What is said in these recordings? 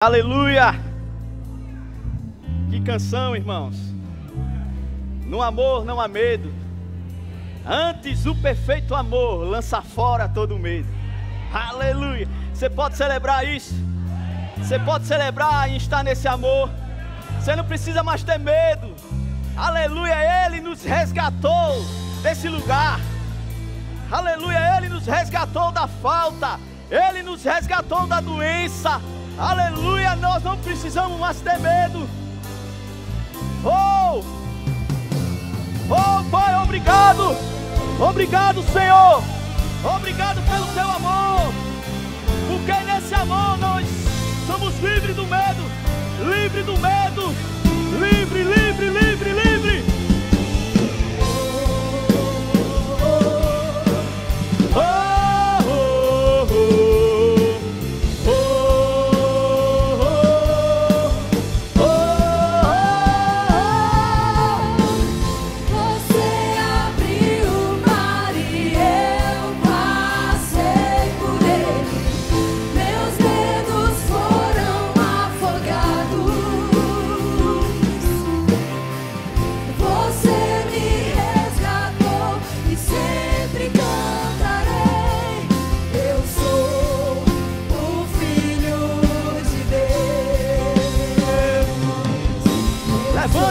Aleluia! Que canção, irmãos! No amor não há medo. Antes o perfeito amor lança fora todo medo. Aleluia! Você pode celebrar isso. Você pode celebrar e estar nesse amor. Você não precisa mais ter medo. Aleluia! Ele nos resgatou desse lugar. Aleluia! Ele nos resgatou da falta. Ele nos resgatou da doença. Aleluia, nós não precisamos mais ter medo. Oh, Pai, obrigado. Obrigado, Senhor. Obrigado pelo teu amor. Porque nesse amor nós somos livres do medo. Livre do medo. Livre, livre, livre, livre.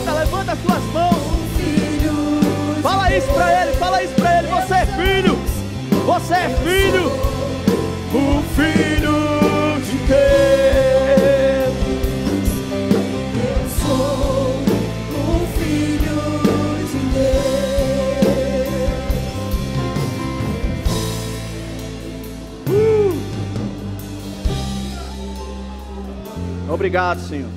Levanta as tuas mãos. Fala isso pra ele, Você é filho. Você é filho. O filho de Deus. Eu sou o filho de Deus. Obrigado, Senhor.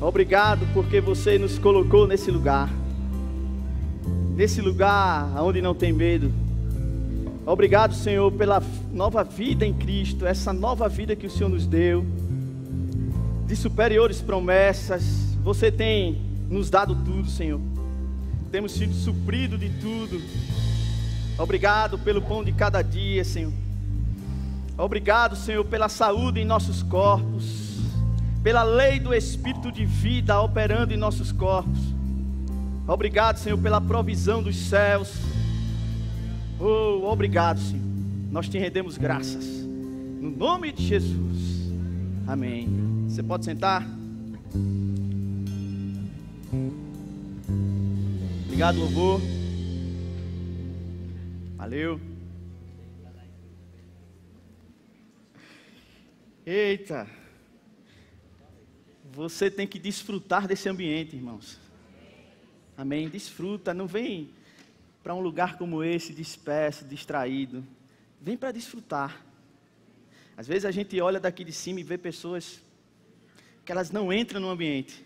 Obrigado porque você nos colocou nesse lugar onde não tem medo. Obrigado, Senhor, pela nova vida em Cristo, essa nova vida que o Senhor nos deu, de superiores promessas. Você tem nos dado tudo, Senhor. Temos sido supridos de tudo. Obrigado pelo pão de cada dia, Senhor. Obrigado, Senhor, pela saúde em nossos corpos, pela lei do Espírito de vida operando em nossos corpos. Obrigado, Senhor, pela provisão dos céus. Oh, obrigado, Senhor. Nós te rendemos graças. No nome de Jesus. Amém. Você pode sentar? Obrigado, louvor. Valeu. Eita. Você tem que desfrutar desse ambiente, irmãos. Amém? Desfruta, não vem para um lugar como esse disperso, distraído. Vem para desfrutar. Às vezes a gente olha daqui de cima e vê pessoas que elas não entram no ambiente.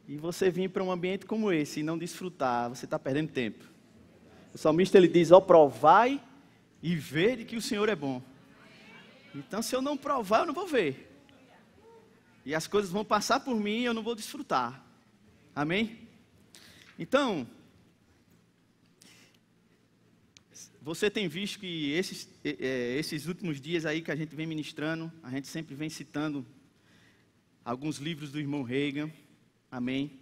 E você vir para um ambiente como esse e não desfrutar, você está perdendo tempo. O salmista ele diz: ó, provai e vede que o Senhor é bom. Então se eu não provar, eu não vou ver. E as coisas vão passar por mim e eu não vou desfrutar. Amém? Então, você tem visto que esses últimos dias aí que a gente vem ministrando, a gente sempre vem citando alguns livros do irmão Reagan. Amém?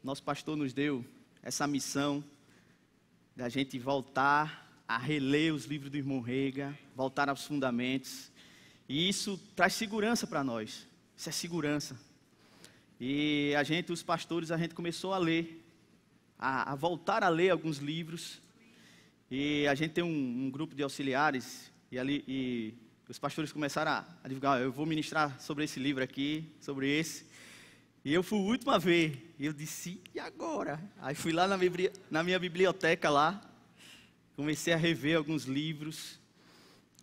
Nosso pastor nos deu essa missão da gente voltar a reler os livros do irmão Reagan, voltar aos fundamentos. E isso traz segurança para nós. Isso é segurança. E os pastores, a gente começou a ler, a voltar a ler alguns livros. E a gente tem um grupo de auxiliares, e os pastores começaram a divulgar: eu vou ministrar sobre esse livro aqui, sobre esse. E eu fui o último a ver. E eu disse: e agora? Aí fui lá na minha biblioteca lá, comecei a rever alguns livros.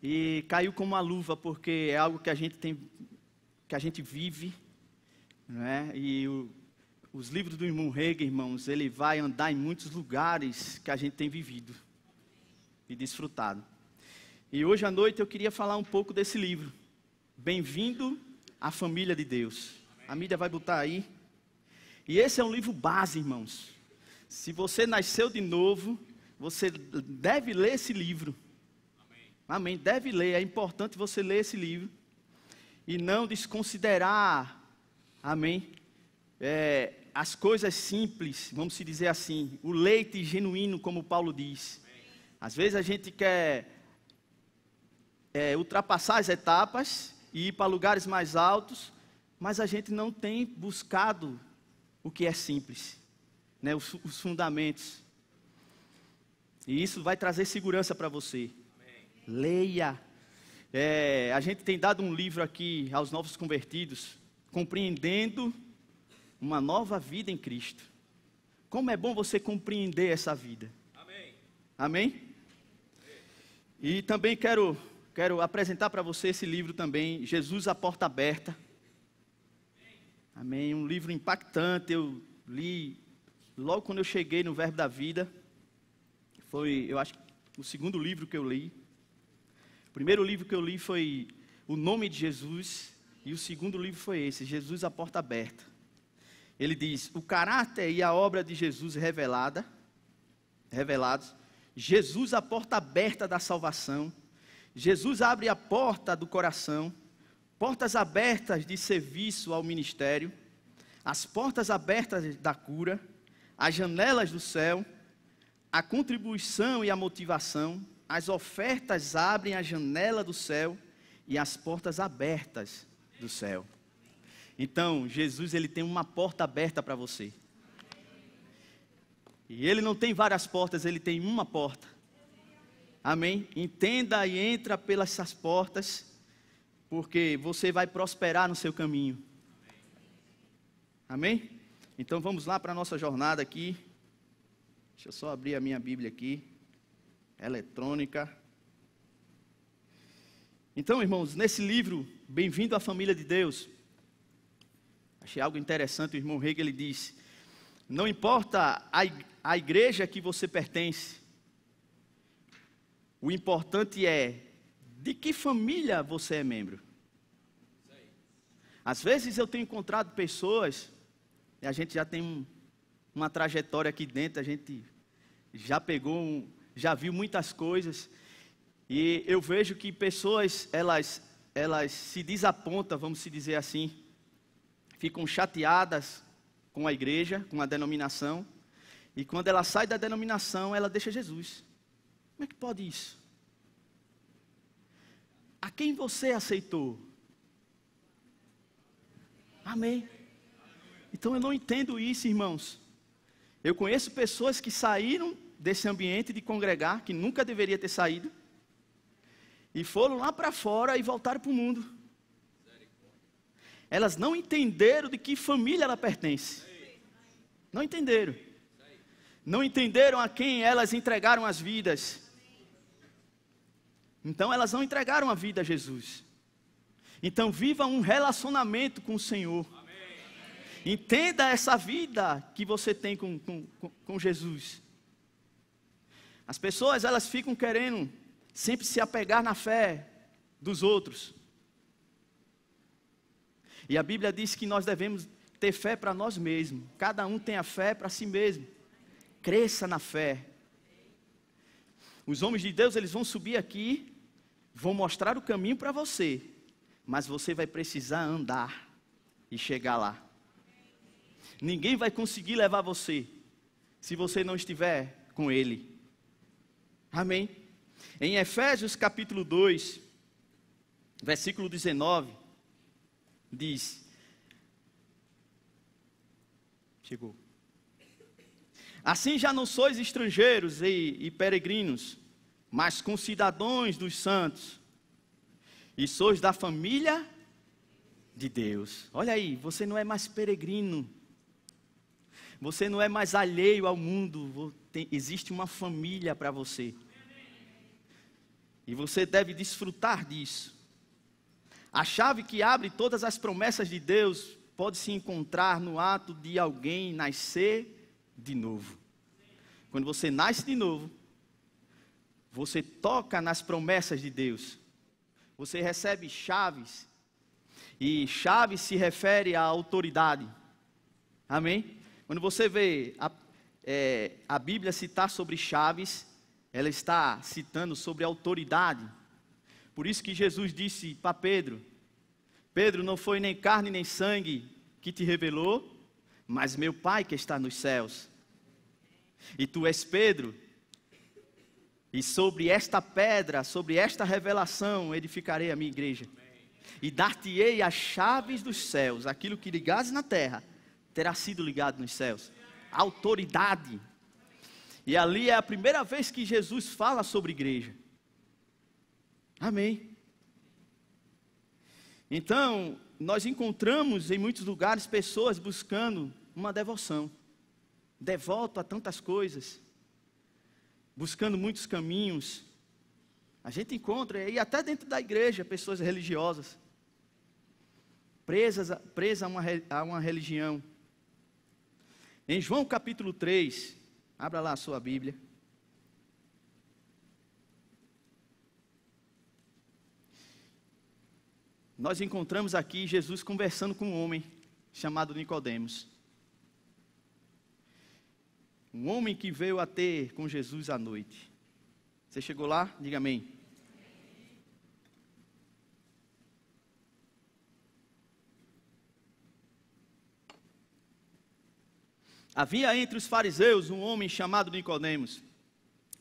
E caiu como uma luva, porque é algo que a gente tem, que a gente vive, não é? E os livros do irmão Reagan, irmãos, ele vai andar em muitos lugares que a gente tem vivido e desfrutado. E hoje à noite eu queria falar um pouco desse livro, Bem-vindo à Família de Deus. A mídia vai botar aí. E esse é um livro base, irmãos. Se você nasceu de novo, você deve ler esse livro. Amém. Deve ler, é importante você ler esse livro. e não desconsiderar, amém, as coisas simples, vamos se dizer assim, o leite genuíno, como Paulo diz. Às vezes a gente quer ultrapassar as etapas e ir para lugares mais altos, mas a gente não tem buscado o que é simples, né, os fundamentos. E isso vai trazer segurança para você. Amém. Leia. A gente tem dado um livro aqui aos novos convertidos, Compreendendo uma Nova Vida em Cristo. Como é bom você compreender essa vida. Amém. Amém? E também quero apresentar para você esse livro também, Jesus, a Porta Aberta. Amém. Um livro impactante, eu li logo quando eu cheguei no Verbo da Vida. Foi, eu acho, o segundo livro que eu li. O primeiro livro que eu li foi O Nome de Jesus. E o segundo livro foi esse, Jesus, a Porta Aberta. Ele diz, o caráter e a obra de Jesus revelados. Jesus, a porta aberta da salvação. Jesus abre a porta do coração. Portas abertas de serviço ao ministério. As portas abertas da cura. As janelas do céu. A contribuição e a motivação, as ofertas abrem a janela do céu e as portas abertas do céu. Então, Jesus, ele tem uma porta aberta para você. E ele não tem várias portas, ele tem uma porta. Amém? Entenda e entra pelas essas portas, porque você vai prosperar no seu caminho. Amém? Então, vamos lá para a nossa jornada aqui. Deixa eu só abrir a minha Bíblia aqui, eletrônica. Então, irmãos, nesse livro, Bem-vindo à Família de Deus, achei algo interessante, o irmão Hegel, ele diz, não importa a igreja que você pertence, o importante é de que família você é membro. Às vezes eu tenho encontrado pessoas, e a gente já tem uma trajetória aqui dentro, a gente já viu muitas coisas, e eu vejo que pessoas, elas se desapontam, vamos se dizer assim, ficam chateadas com a igreja, com a denominação, e quando ela sai da denominação, ela deixa Jesus. Como é que pode isso? A quem você aceitou? Amém. Então eu não entendo isso, irmãos. Eu conheço pessoas que saíram desse ambiente de congregar, que nunca deveria ter saído, e foram lá para fora e voltaram para o mundo. Elas não entenderam de que família ela pertence. Não entenderam. Não entenderam a quem elas entregaram as vidas. Então elas não entregaram a vida a Jesus. Então viva um relacionamento com o Senhor. Entenda essa vida que você tem com Jesus. As pessoas, elas ficam querendo sempre se apegar na fé dos outros. E a Bíblia diz que nós devemos ter fé para nós mesmos. Cada um tem a fé para si mesmo. Cresça na fé. Os homens de Deus, eles vão subir aqui, vão mostrar o caminho para você, mas você vai precisar andar e chegar lá. Ninguém vai conseguir levar você, se você não estiver com Ele. Amém? Em Efésios capítulo 2, versículo 19, diz, chegou. Assim já não sois estrangeiros e peregrinos, mas concidadãos dos santos, e sois da família de Deus. Olha aí, você não é mais peregrino, você não é mais alheio ao mundo, existe uma família para você. E você deve desfrutar disso. A chave que abre todas as promessas de Deus pode se encontrar no ato de alguém nascer de novo. Quando você nasce de novo, você toca nas promessas de Deus. Você recebe chaves. E chave se refere à autoridade. Amém? Quando você vê a Bíblia citar sobre chaves, ela está citando sobre autoridade. Por isso que Jesus disse para Pedro, Pedro, não foi nem carne nem sangue que te revelou, mas meu Pai que está nos céus. E tu és Pedro, e sobre esta pedra, sobre esta revelação, edificarei a minha igreja. E dar-te-ei as chaves dos céus. Aquilo que ligares na terra, terá sido ligado nos céus. Autoridade. E ali é a primeira vez que Jesus fala sobre igreja. Amém. Então, nós encontramos em muitos lugares pessoas buscando uma devoção. Devoto a tantas coisas. Buscando muitos caminhos. A gente encontra, e até dentro da igreja, pessoas religiosas. Presas a uma religião. Em João capítulo 3, abra lá a sua Bíblia. Nós encontramos aqui Jesus conversando com um homem chamado Nicodemos. Um homem que veio a ter com Jesus à noite. Você chegou lá? Diga amém. Havia entre os fariseus um homem chamado Nicodemos,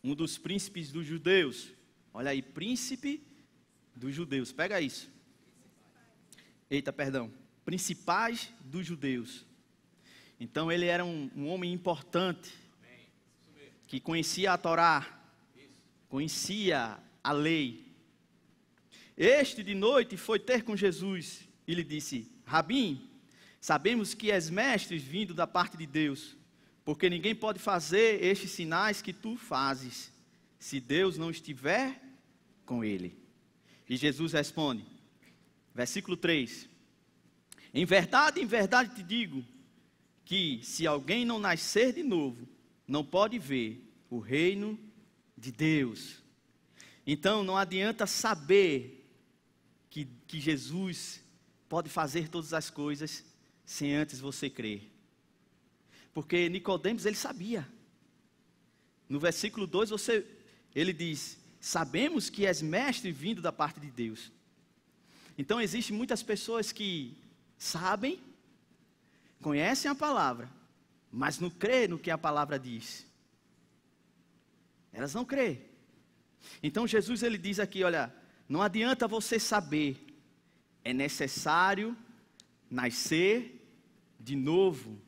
um dos príncipes dos judeus. Olha aí, príncipe dos judeus, pega isso. Principais dos judeus. Então ele era um homem importante, que conhecia a Torá, conhecia a lei. Este de noite foi ter com Jesus e lhe disse: Rabim, sabemos que és mestre vindo da parte de Deus, porque ninguém pode fazer estes sinais que tu fazes, se Deus não estiver com ele. E Jesus responde, versículo 3, em verdade te digo, que se alguém não nascer de novo, não pode ver o reino de Deus. Então não adianta saber que Jesus pode fazer todas as coisas, sem antes você crer. Porque Nicodemos, ele sabia. No versículo 2, ele diz, sabemos que és mestre vindo da parte de Deus. Então existem muitas pessoas que sabem, conhecem a palavra, mas não crê no que a palavra diz. Elas não crêem. Então Jesus ele diz aqui, olha, não adianta você saber, é necessário nascer de novo.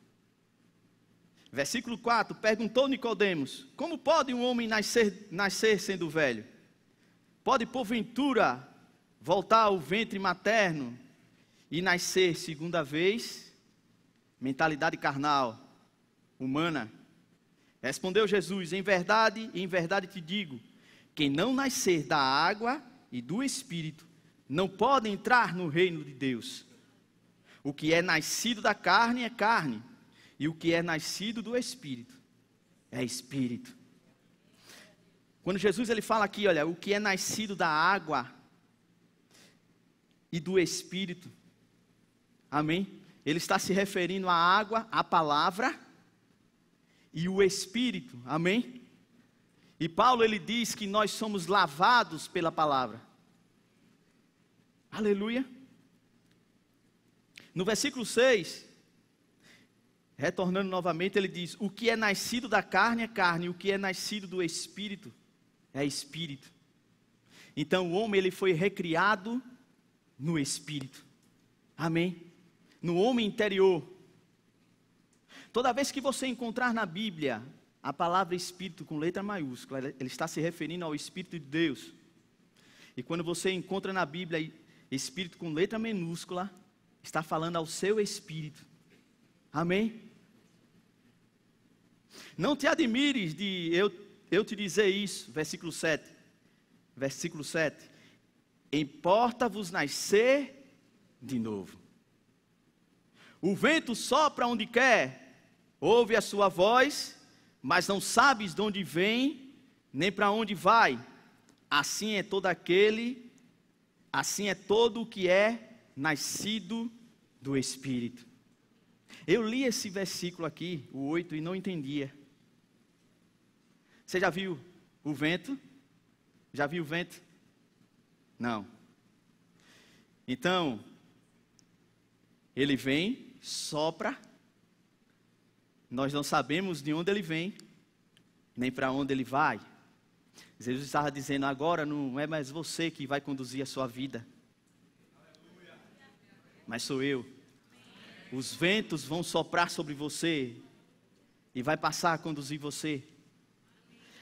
Versículo 4, perguntou Nicodemos, como pode um homem nascer sendo velho? Pode porventura voltar ao ventre materno e nascer segunda vez? Mentalidade carnal, humana. Respondeu Jesus, em verdade te digo, quem não nascer da água e do Espírito, não pode entrar no reino de Deus. O que é nascido da carne é carne, e o que é nascido do Espírito é Espírito. Quando Jesus ele fala aqui, olha, o que é nascido da água e do Espírito, amém? Ele está se referindo à água, à palavra e o Espírito, amém? E Paulo ele diz que nós somos lavados pela palavra. Aleluia. No versículo 6, retornando novamente, ele diz, o que é nascido da carne é carne, e o que é nascido do Espírito é Espírito. Então o homem ele foi recriado no Espírito, amém? No homem interior. Toda vez que você encontrar na Bíblia a palavra Espírito com letra maiúscula, ele está se referindo ao Espírito de Deus. E quando você encontra na Bíblia Espírito com letra minúscula, está falando ao seu Espírito, amém? Não te admires de eu te dizer isso, versículo 7, importa-vos nascer de novo. O vento sopra onde quer, ouve a sua voz, mas não sabes de onde vem, nem para onde vai. Assim é todo o que é nascido do Espírito. Eu li esse versículo aqui, o 8, e não entendia. Você já viu o vento? Já viu o vento? Não. Então, Ele vem, sopra, nós não sabemos de onde ele vem, nem para onde ele vai. Jesus estava dizendo, agora não é mais você que vai conduzir a sua vida, mas sou eu. Os ventos vão soprar sobre você e vai passar a conduzir você.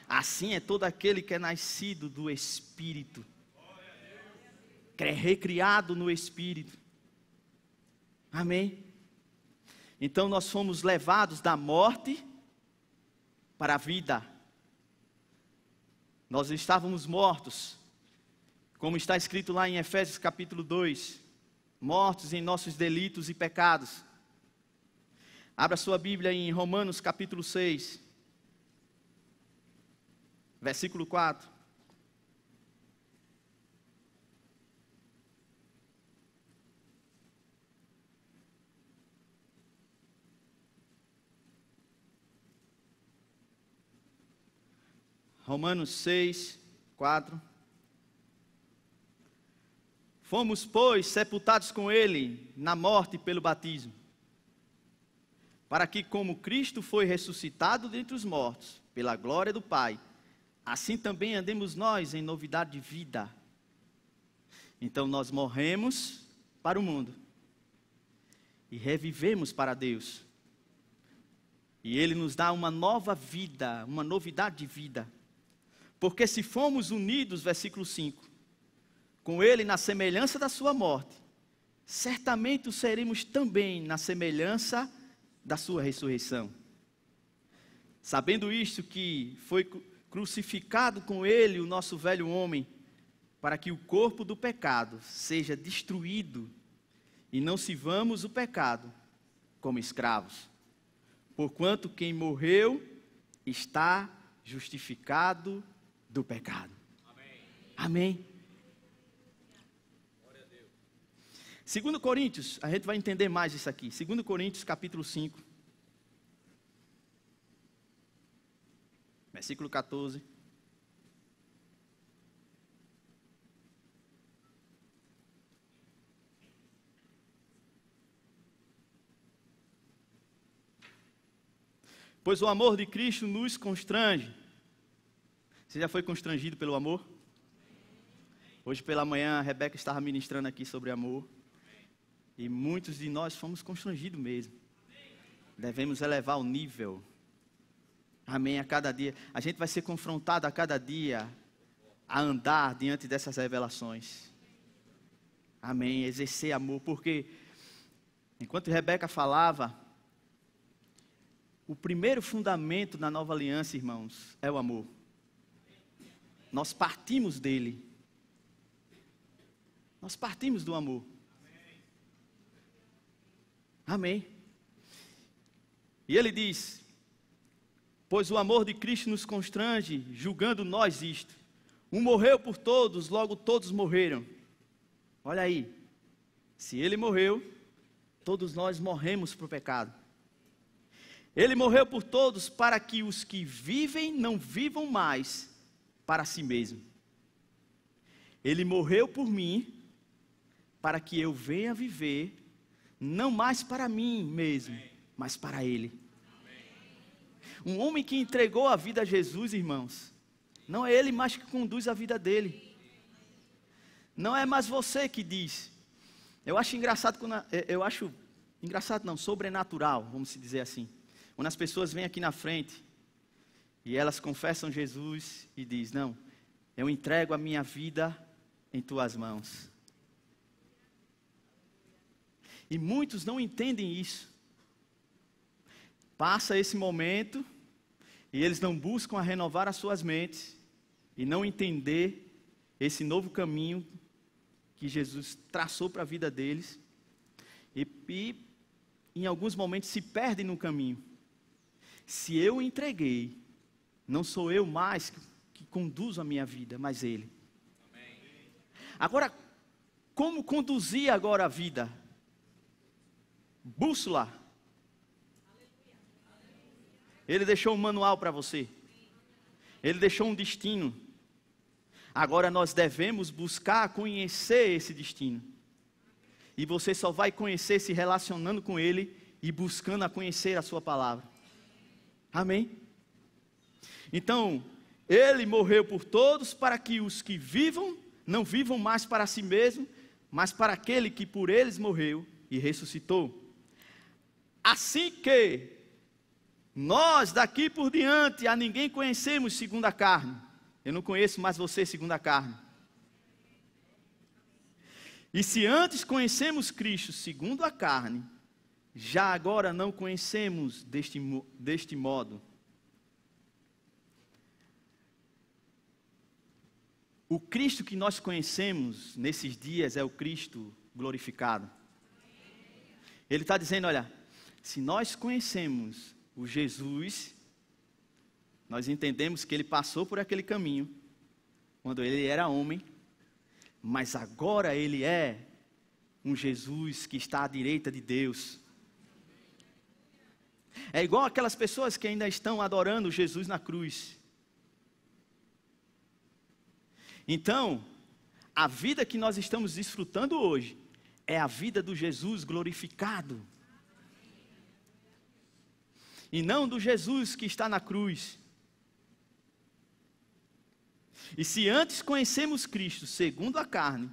Assim é todo aquele que é nascido do Espírito, que é recriado no Espírito. Amém? Então nós fomos levados da morte para a vida. Nós estávamos mortos, como está escrito lá em Efésios capítulo 2, mortos em nossos delitos e pecados. Abra sua Bíblia em Romanos capítulo 6, versículo 4. Romanos 6, 4. Fomos, pois, sepultados com ele na morte pelo batismo, para que, como Cristo foi ressuscitado dentre os mortos, pela glória do Pai, assim também andemos nós em novidade de vida. Então nós morremos para o mundo e revivemos para Deus. E Ele nos dá uma nova vida, uma novidade de vida. Porque se fomos unidos, versículo 5, com Ele na semelhança da sua morte, certamente o seremos também na semelhança da sua ressurreição. Sabendo isto, que foi crucificado com Ele o nosso velho homem, para que o corpo do pecado seja destruído e não sirvamos o pecado como escravos. Porquanto quem morreu está justificado do pecado. Amém. Amém. 2 Coríntios, a gente vai entender mais isso aqui. 2 Coríntios capítulo 5, versículo 14. Pois o amor de Cristo nos constrange. Você já foi constrangido pelo amor? Hoje pela manhã a Rebeca estava ministrando aqui sobre amor. E muitos de nós fomos constrangidos mesmo. Devemos elevar o nível. Amém, a cada dia. A gente vai ser confrontado a cada dia a andar diante dessas revelações. Amém, exercer amor. Porque enquanto Rebeca falava, o primeiro fundamento da nova aliança, irmãos, é o amor. Nós partimos dele. Nós partimos do amor. Amém. E ele diz, pois o amor de Cristo nos constrange, julgando nós isto. Um morreu por todos, logo todos morreram. Olha aí, se ele morreu, todos nós morremos para o pecado. Ele morreu por todos para que os que vivem não vivam mais para si mesmo. Ele morreu por mim para que eu venha viver não mais para mim mesmo, mas para Ele. Um homem que entregou a vida a Jesus, irmãos, não é ele mais que conduz a vida dele. Não é mais você que diz. Eu acho engraçado, sobrenatural, vamos dizer assim. Quando as pessoas vêm aqui na frente e elas confessam Jesus e dizem, não, eu entrego a minha vida em tuas mãos. E muitos não entendem isso. Passa esse momento e eles não buscam a renovar as suas mentes e não entender esse novo caminho que Jesus traçou para a vida deles. E em alguns momentos se perdem no caminho. Se eu entreguei, não sou eu mais que conduzo a minha vida, mas Ele. Amém. Agora, como conduzir agora a vida? Bússola. Ele deixou um manual para você. Ele deixou um destino. Agora nós devemos buscar conhecer esse destino. E você só vai conhecer se relacionando com Ele e buscando a conhecer a sua palavra. Amém? Então, Ele morreu por todos para que os que vivam, não vivam mais para si mesmos, mas para aquele que por eles morreu e ressuscitou. Assim que nós daqui por diante a ninguém conhecemos segundo a carne. Eu não conheço mais você segundo a carne. E se antes conhecemos Cristo segundo a carne, já agora não conhecemos deste modo. O Cristo que nós conhecemos nesses dias é o Cristo glorificado. Ele está dizendo, olha, se nós conhecemos o Jesus, nós entendemos que Ele passou por aquele caminho, quando Ele era homem, mas agora Ele é um Jesus que está à direita de Deus. É igual aquelas pessoas que ainda estão adorando Jesus na cruz. Então, a vida que nós estamos desfrutando hoje é a vida do Jesus glorificado. E não do Jesus que está na cruz. E se antes conhecemos Cristo segundo a carne,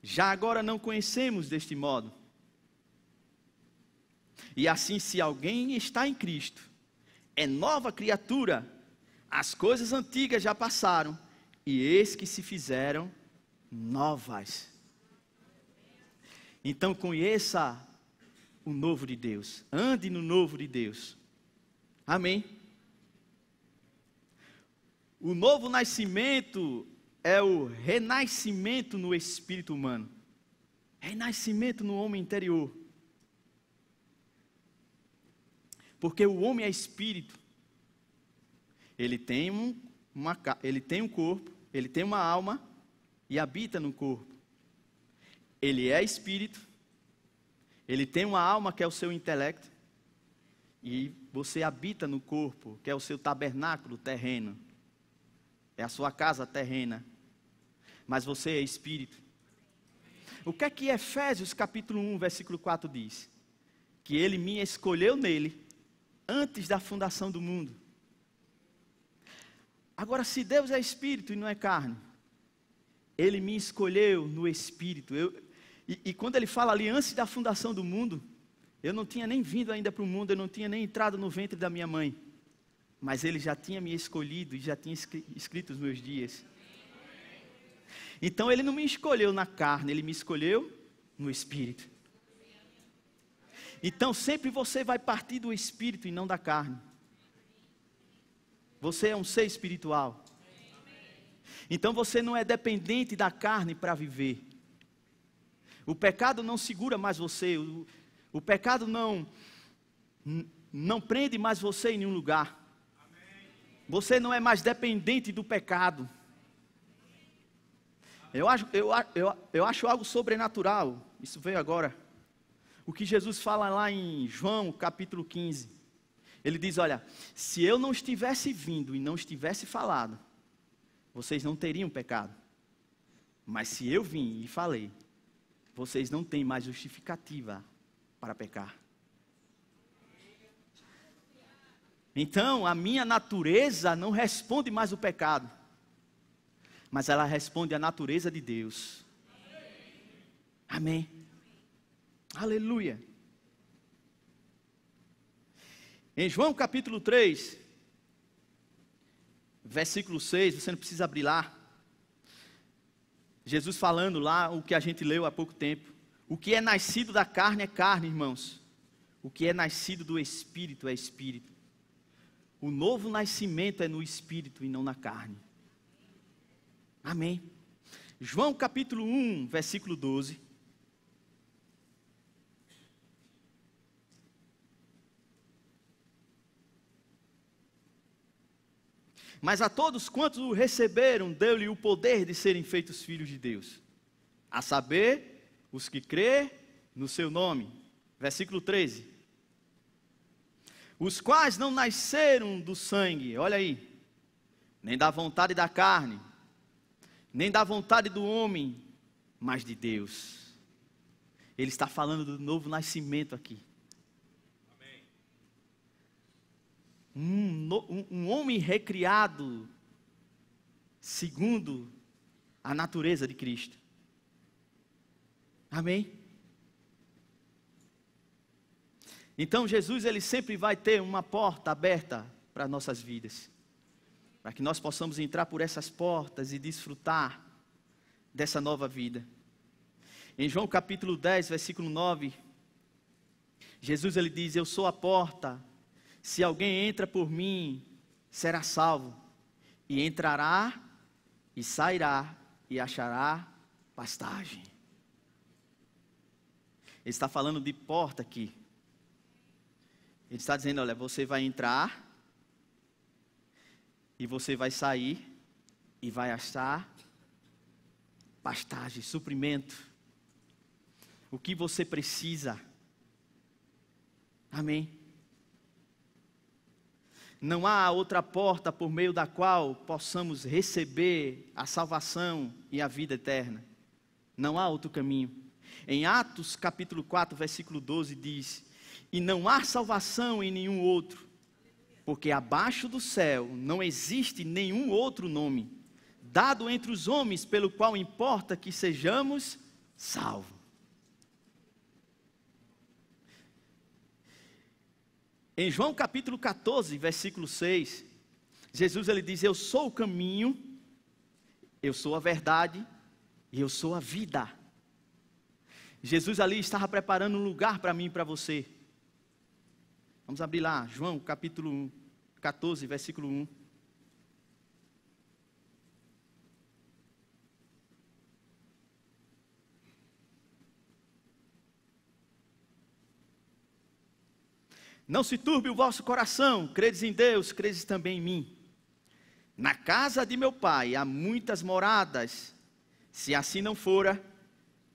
já agora não conhecemos deste modo. E assim, se alguém está em Cristo, é nova criatura, as coisas antigas já passaram, e eis que se fizeram novas. Então conheça o novo de Deus, ande no novo de Deus. Amém? O novo nascimento é o renascimento no espírito humano, renascimento no homem interior. Porque o homem é espírito, ele tem um corpo, ele tem uma alma e habita no corpo. Ele é espírito, ele tem uma alma que é o seu intelecto, e você habita no corpo, que é o seu tabernáculo terreno, é a sua casa terrena, mas você é espírito. O que é que Efésios capítulo 1, versículo 4 diz? Que Ele me escolheu nele, antes da fundação do mundo. Agora, se Deus é espírito e não é carne, Ele me escolheu no espírito. E quando Ele fala ali, antes da fundação do mundo, eu não tinha nem vindo ainda para o mundo, eu não tinha nem entrado no ventre da minha mãe, mas Ele já tinha me escolhido e já tinha escrito os meus dias. Então Ele não me escolheu na carne, Ele me escolheu no espírito. Então sempre você vai partir do espírito e não da carne. Você é um ser espiritual. Então você não é dependente da carne para viver. O pecado não segura mais você. O pecado não prende mais você em nenhum lugar. Você não é mais dependente do pecado. Eu acho algo sobrenatural. Isso veio agora. O que Jesus fala lá em João capítulo 15. Ele diz, olha, se eu não estivesse vindo e não estivesse falado, vocês não teriam pecado. Mas se eu vim e falei, vocês não têm mais justificativa para pecar. Então, a minha natureza não responde mais o pecado, mas ela responde à natureza de Deus. Amém. Aleluia. Em João capítulo 3, versículo 6, você não precisa abrir lá. Jesus falando lá o que a gente leu há pouco tempo. O que é nascido da carne é carne, irmãos. O que é nascido do Espírito é Espírito. O novo nascimento é no Espírito e não na carne. Amém. João capítulo 1, versículo 12. Mas a todos quantos o receberam, deu-lhe o poder de serem feitos filhos de Deus. A saber, os que crê no seu nome. Versículo 13. Os quais não nasceram do sangue, olha aí, nem da vontade da carne, nem da vontade do homem, mas de Deus. Ele está falando do novo nascimento aqui. Um homem recriado segundo a natureza de Cristo. Amém? Então Jesus, ele sempre vai ter uma porta aberta para nossas vidas, para que nós possamos entrar por essas portas e desfrutar dessa nova vida. Em João capítulo 10, versículo 9, Jesus, ele diz: eu sou a porta, se alguém entra por mim, será salvo, e entrará e sairá e achará pastagem. Ele está falando de porta aqui. Ele está dizendo: olha, você vai entrar, e você vai sair, e vai achar pastagem, suprimento, o que você precisa. Amém? Não há outra porta por meio da qual possamos receber a salvação e a vida eterna. Não há outro caminho. Em Atos capítulo 4, versículo 12 diz: e não há salvação em nenhum outro, porque abaixo do céu não existe nenhum outro nome, dado entre os homens, pelo qual importa que sejamos salvos. Em João capítulo 14, versículo 6, Jesus, ele diz: eu sou o caminho, eu sou a verdade e eu sou a vida. Jesus ali estava preparando um lugar para mim e para você. Vamos abrir lá, João capítulo 14, versículo 1. Não se turbe o vosso coração, credes em Deus, credes também em mim. Na casa de meu pai há muitas moradas, se assim não fora,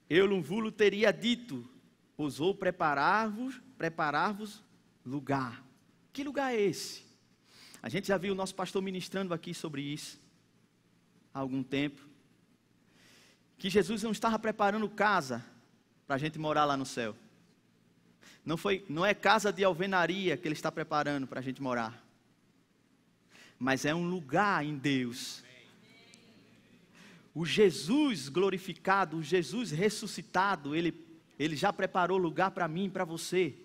eu não vos teria dito, pois vou preparar-vos lugar. Que lugar é esse? A gente já viu o nosso pastor ministrando aqui sobre isso, há algum tempo, que Jesus não estava preparando casa, para a gente morar lá no céu. Não é casa de alvenaria que Ele está preparando para a gente morar, mas é um lugar em Deus. O Jesus glorificado, o Jesus ressuscitado, Ele já preparou lugar para mim e para você.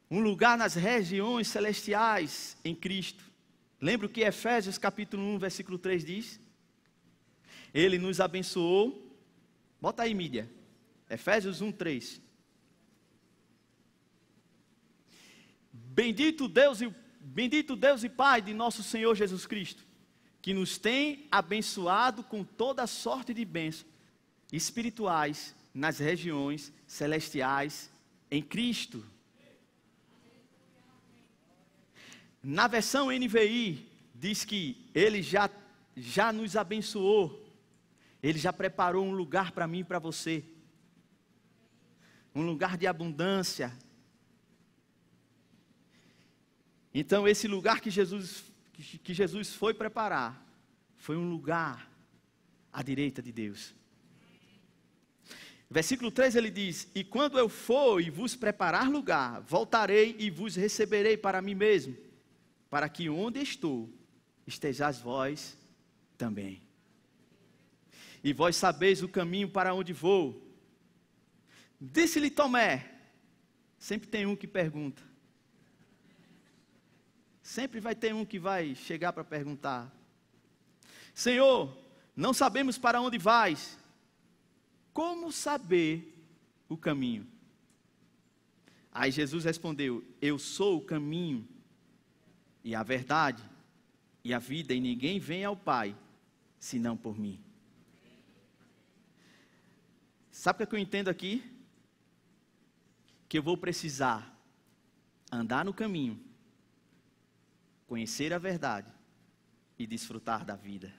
Um lugar nas regiões celestiais em Cristo. Lembra o que Efésios capítulo 1, versículo 3 diz? Ele nos abençoou. Bota aí, mídia. Efésios 1, 3. Bendito Deus e Pai de nosso Senhor Jesus Cristo, que nos tem abençoado com toda sorte de bênçãos espirituais nas regiões celestiais em Cristo. Na versão NVI diz que Ele já nos abençoou, Ele já preparou um lugar para mim e para você. Um lugar de abundância. Então esse lugar que Jesus foi preparar, foi um lugar à direita de Deus. Versículo 3 ele diz: e quando eu for e vos preparar lugar, voltarei e vos receberei para mim mesmo, para que onde estou, estejais vós também. E vós sabeis o caminho para onde vou. Disse-lhe Tomé, sempre tem um que pergunta. Sempre vai ter um que vai chegar para perguntar: Senhor, não sabemos para onde vais. Como saber o caminho? Aí Jesus respondeu: eu sou o caminho e a verdade e a vida, e ninguém vem ao Pai senão por mim. Sabe o que eu entendo aqui? Que eu vou precisar andar no caminho, conhecer a verdade e desfrutar da vida.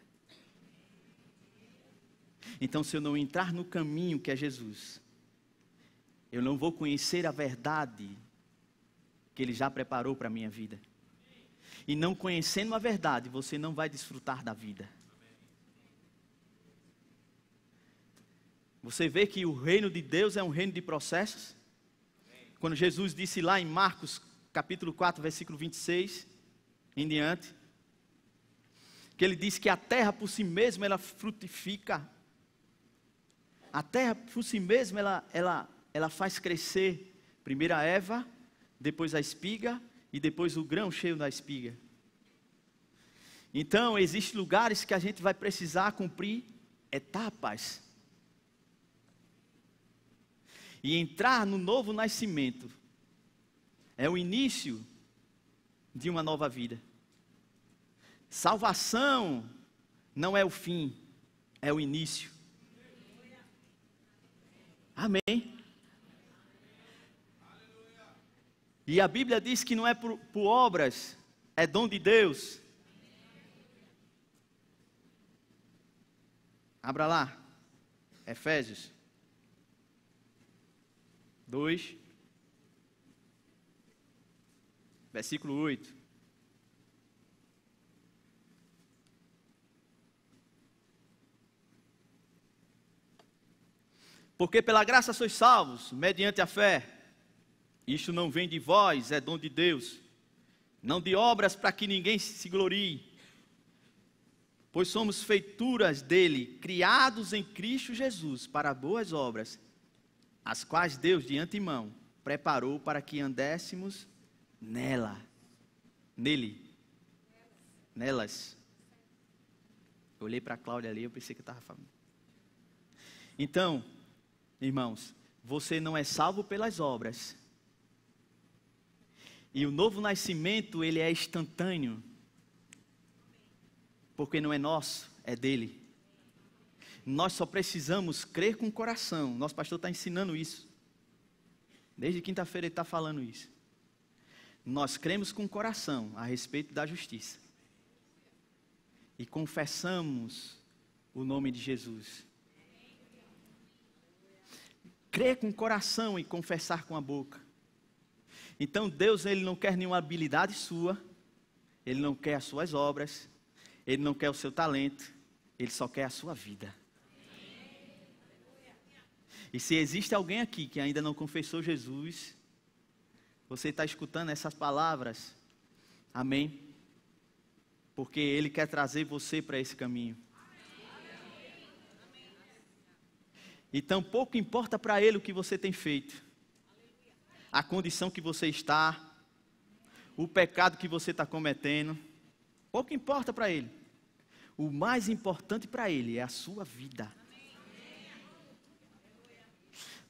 Então, se eu não entrar no caminho que é Jesus, eu não vou conhecer a verdade que Ele já preparou para a minha vida. E não conhecendo a verdade, você não vai desfrutar da vida. Você vê que o reino de Deus é um reino de processos. Quando Jesus disse lá em Marcos, capítulo 4, versículo 26, em diante, que ele disse que a terra por si mesma, ela frutifica. A terra por si mesma, ela faz crescer primeiro a erva, depois a espiga e depois o grão cheio da espiga. Então, existem lugares que a gente vai precisar cumprir etapas. E entrar no novo nascimento é o início de uma nova vida. Salvação não é o fim, é o início. Amém? E a Bíblia diz que não é por obras, é dom de Deus. Abra lá, Efésios 2, versículo 8. Porque pela graça sois salvos, mediante a fé. Isto não vem de vós, é dom de Deus. Não de obras para que ninguém se glorie. Pois somos feituras dele, criados em Cristo Jesus, para boas obras, as quais Deus de antemão preparou para que andéssemos nelas. Eu olhei para a Cláudia ali, eu pensei que eu estava falando. Então, irmãos, você não é salvo pelas obras. E o novo nascimento, ele é instantâneo. Porque não é nosso, é dele. Nós só precisamos crer com o coração. Nosso pastor está ensinando isso. Desde quinta-feira ele está falando isso. Nós cremos com o coração a respeito da justiça. E confessamos o nome de Jesus. Crer com o coração e confessar com a boca. Então Deus, ele não quer nenhuma habilidade sua. Ele não quer as suas obras. Ele não quer o seu talento. Ele só quer a sua vida. E se existe alguém aqui que ainda não confessou Jesus, você está escutando essas palavras, amém? Porque Ele quer trazer você para esse caminho. Então pouco importa para Ele o que você tem feito, a condição que você está, o pecado que você está cometendo, pouco importa para Ele. O mais importante para Ele é a sua vida.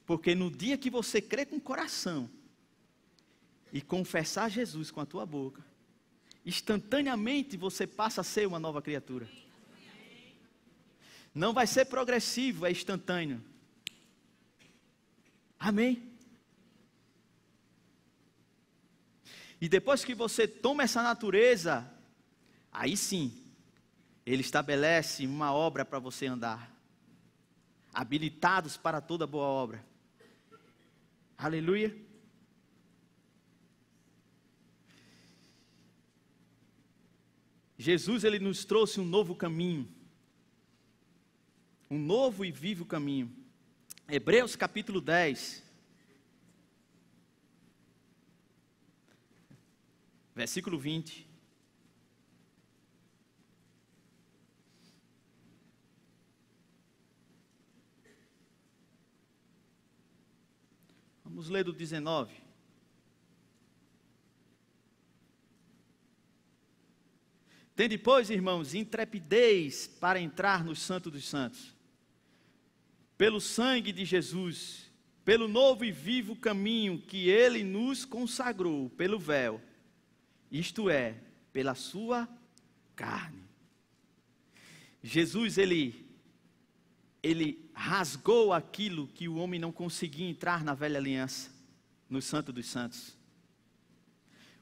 Porque no dia que você crê com o coração e confessar Jesus com a tua boca, instantaneamente você passa a ser uma nova criatura. Não vai ser progressivo, é instantâneo. Amém? E depois que você toma essa natureza, aí sim, Ele estabelece uma obra para você andar. Habilitados para toda boa obra. Aleluia. Jesus, Ele nos trouxe um novo caminho. Um novo e vivo caminho. Hebreus capítulo 10. Versículo 20. Vamos ler do 19. Tende, pois, irmãos, intrepidez para entrar no Santo dos Santos, pelo sangue de Jesus, pelo novo e vivo caminho que Ele nos consagrou, pelo véu, isto é, pela sua carne. Jesus, Ele rasgou aquilo que o homem não conseguia entrar na velha aliança, no Santo dos Santos.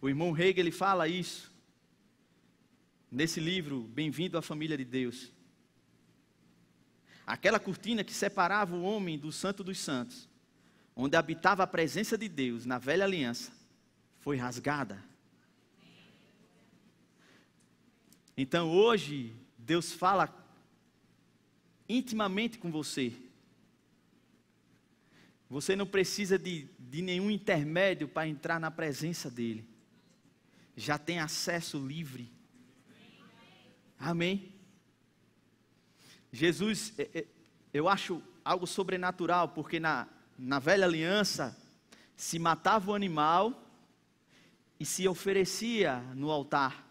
O irmão Hagin, ele fala isso, nesse livro, Bem-vindo à Família de Deus. Aquela cortina que separava o homem do Santo dos Santos, onde habitava a presença de Deus, na velha aliança, foi rasgada. Então hoje, Deus fala intimamente com você. Você não precisa de nenhum intermédio para entrar na presença dEle. Já tem acesso livre. Amém? Jesus, eu acho algo sobrenatural, porque na velha aliança, se matava o animal e se oferecia no altar.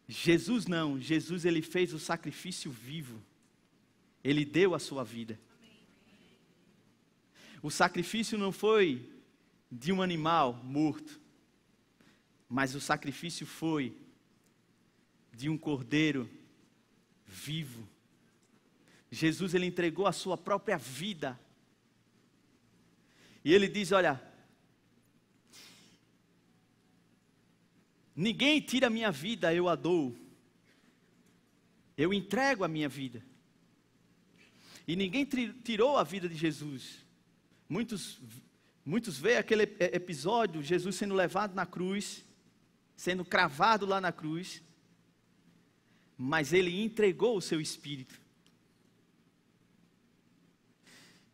Jesus não, Jesus ele fez o sacrifício vivo. Ele deu a sua vida. O sacrifício não foi de um animal morto, mas o sacrifício foi de um cordeiro vivo. Jesus ele entregou a sua própria vida. E ele diz, olha, ninguém tira a minha vida, eu a dou. Eu entrego a minha vida. E ninguém tirou a vida de Jesus. Muitos veem aquele episódio, Jesus sendo levado na cruz, sendo cravado lá na cruz, mas ele entregou o seu espírito.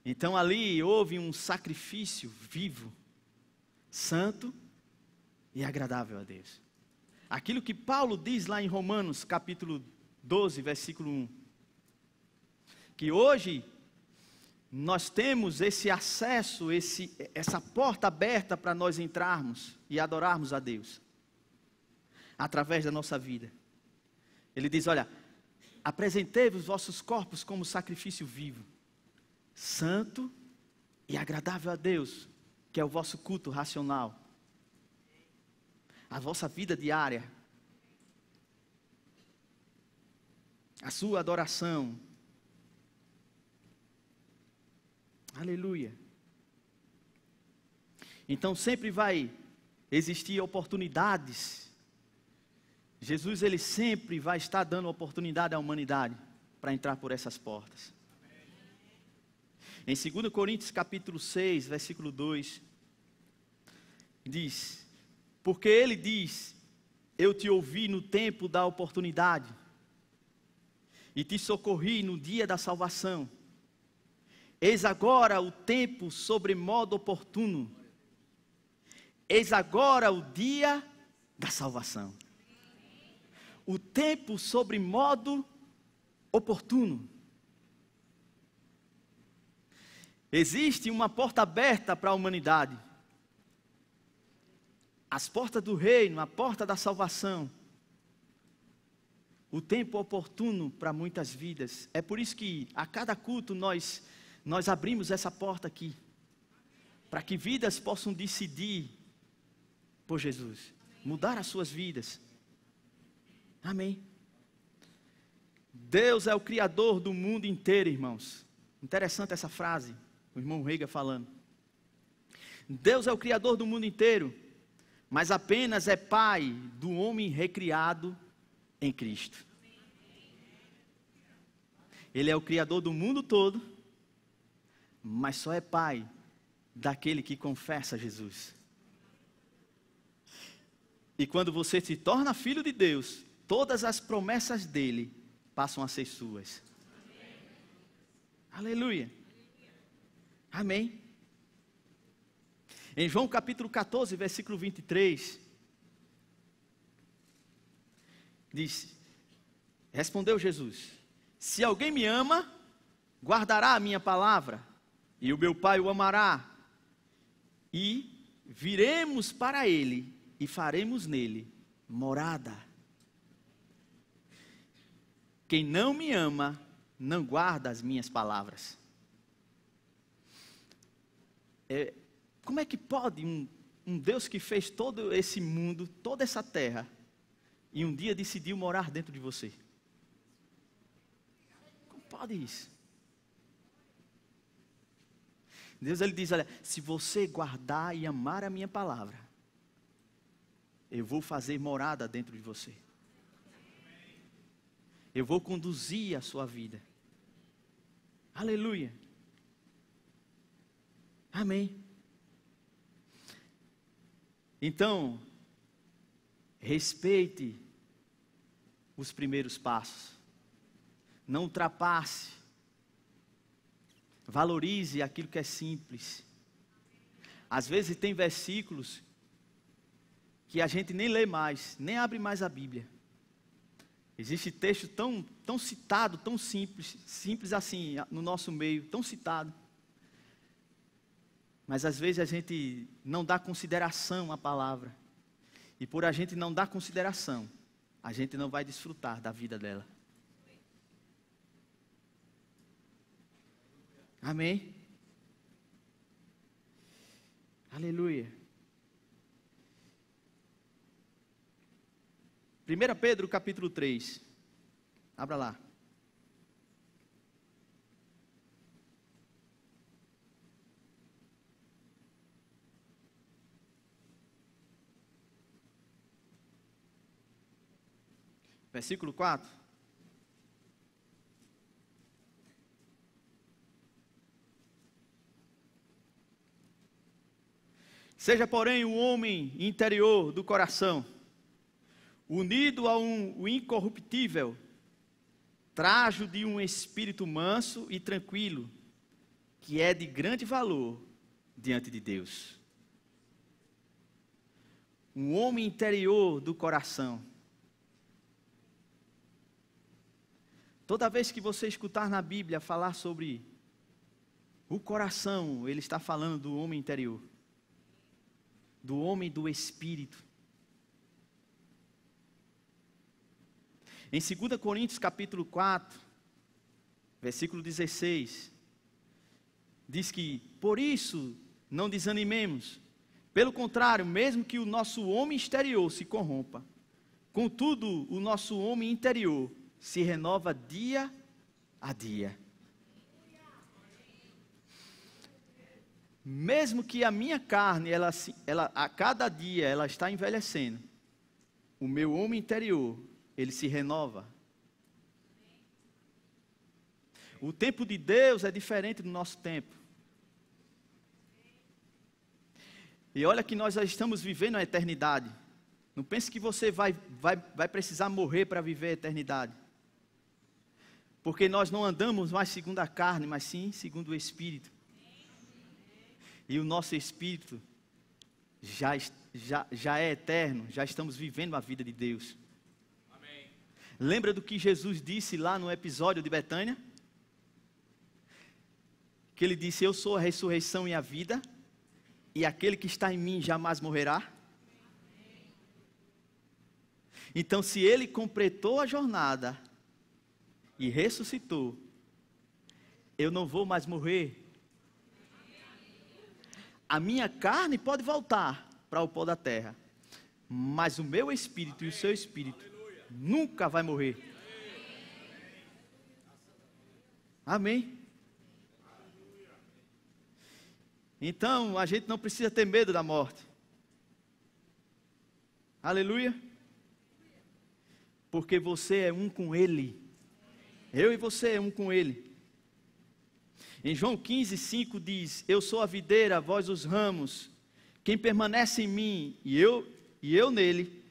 Então ali houve um sacrifício vivo, santo e agradável a Deus. Aquilo que Paulo diz lá em Romanos capítulo 12, versículo 1. Que hoje nós temos esse acesso, essa porta aberta para nós entrarmos e adorarmos a Deus. Através da nossa vida. Ele diz, olha, apresentei-vos os vossos corpos como sacrifício vivo, santo e agradável a Deus, que é o vosso culto racional. A vossa vida diária. A sua adoração. Aleluia. Então sempre vai existir oportunidades. Jesus ele sempre vai estar dando oportunidade à humanidade para entrar por essas portas. Em 2 Coríntios capítulo 6, versículo 2, diz, porque ele diz, eu te ouvi no tempo da oportunidade, e te socorri no dia da salvação. Eis agora o tempo sobremodo oportuno. Eis agora o dia da salvação. O tempo sobremodo oportuno. Existe uma porta aberta para a humanidade. As portas do reino, a porta da salvação. O tempo oportuno para muitas vidas. É por isso que a cada culto nós abrimos essa porta aqui, para que vidas possam decidir por Jesus, mudar as suas vidas. Amém. Deus é o Criador do mundo inteiro, irmãos. Interessante essa frase, o irmão Reiga falando. Deus é o Criador do mundo inteiro, mas apenas é Pai do homem recriado em Cristo. Ele é o Criador do mundo todo, mas só é Pai daquele que confessa Jesus. E quando você se torna filho de Deus, todas as promessas dele passam a ser suas. Aleluia. Amém. Em João capítulo 14, versículo 23, diz, respondeu Jesus, se alguém me ama, guardará a minha palavra, e o meu Pai o amará, e viremos para ele, e faremos nele morada. Quem não me ama, não guarda as minhas palavras. Como é que pode um Deus que fez todo esse mundo, toda essa terra, e um dia decidiu morar dentro de você? Como pode isso? Deus ele diz, olha, se você guardar e amar a minha palavra, eu vou fazer morada dentro de você. Eu vou conduzir a sua vida. Aleluia. Amém. Então, respeite os primeiros passos. Não ultrapasse. Valorize aquilo que é simples. Às vezes tem versículos que a gente nem lê mais, nem abre mais a Bíblia. Existe texto tão citado, tão simples assim, no nosso meio, tão citado. Mas às vezes a gente não dá consideração à palavra. E por a gente não dar consideração, a gente não vai desfrutar da vida dela. Amém? Aleluia. 1 Pedro capítulo 3. Abra lá. Versículo 4. Seja, porém, o homem interior do coração, unido a o incorruptível, trajo de um espírito manso e tranquilo, que é de grande valor diante de Deus. Um homem interior do coração. Toda vez que você escutar na Bíblia falar sobre o coração, ele está falando do homem interior, do homem do espírito. Em 2 Coríntios capítulo 4, versículo 16, diz que, por isso, não desanimemos. Pelo contrário, mesmo que o nosso homem exterior se corrompa, contudo, o nosso homem interior se renova dia a dia. Mesmo que a minha carne, ela a cada dia, ela está envelhecendo, o meu homem interior, ele se renova. O tempo de Deus é diferente do nosso tempo. E olha que nós já estamos vivendo a eternidade. Não pense que você vai precisar morrer para viver a eternidade. Porque nós não andamos mais segundo a carne, mas sim segundo o Espírito. E o nosso Espírito já é eterno, já estamos vivendo a vida de Deus. Amém. Lembra do que Jesus disse lá no episódio de Betânia? Que ele disse, eu sou a ressurreição e a vida, e aquele que está em mim jamais morrerá. Então, se ele completou a jornada e ressuscitou, eu não vou mais morrer. A minha carne pode voltar para o pó da terra, mas o meu espírito e o seu espírito nunca vai morrer. Amém? Então, a gente não precisa ter medo da morte. Aleluia. Porque você é um com Ele. Eu e você é um com Ele. Em João 15:5 diz, eu sou a videira, vós os ramos. Quem permanece em mim e eu nele,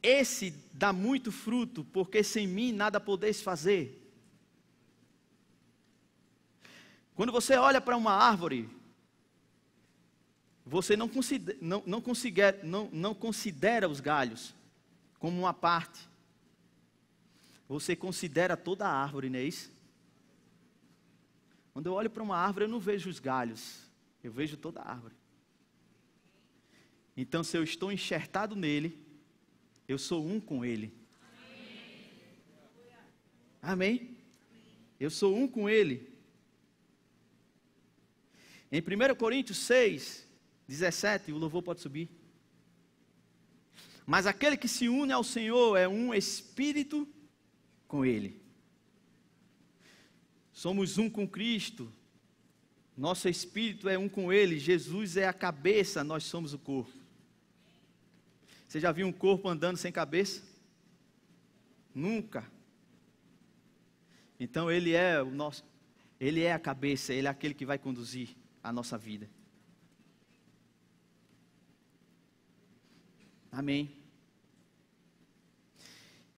esse dá muito fruto, porque sem mim nada podeis fazer. Quando você olha para uma árvore, você não considera os galhos como uma parte. Você considera toda a árvore, não é isso? Quando eu olho para uma árvore, eu não vejo os galhos, eu vejo toda a árvore. Então, se eu estou enxertado nele, eu sou um com ele. Amém? Eu sou um com ele. Em 1 Coríntios 6:17, o louvor pode subir. Mas aquele que se une ao Senhor é um espírito com Ele. Somos um com Cristo. Nosso espírito é um com Ele. Jesus é a cabeça, nós somos o corpo. Você já viu um corpo andando sem cabeça? Nunca. Então Ele é Ele é a cabeça, Ele é aquele que vai conduzir a nossa vida. Amém.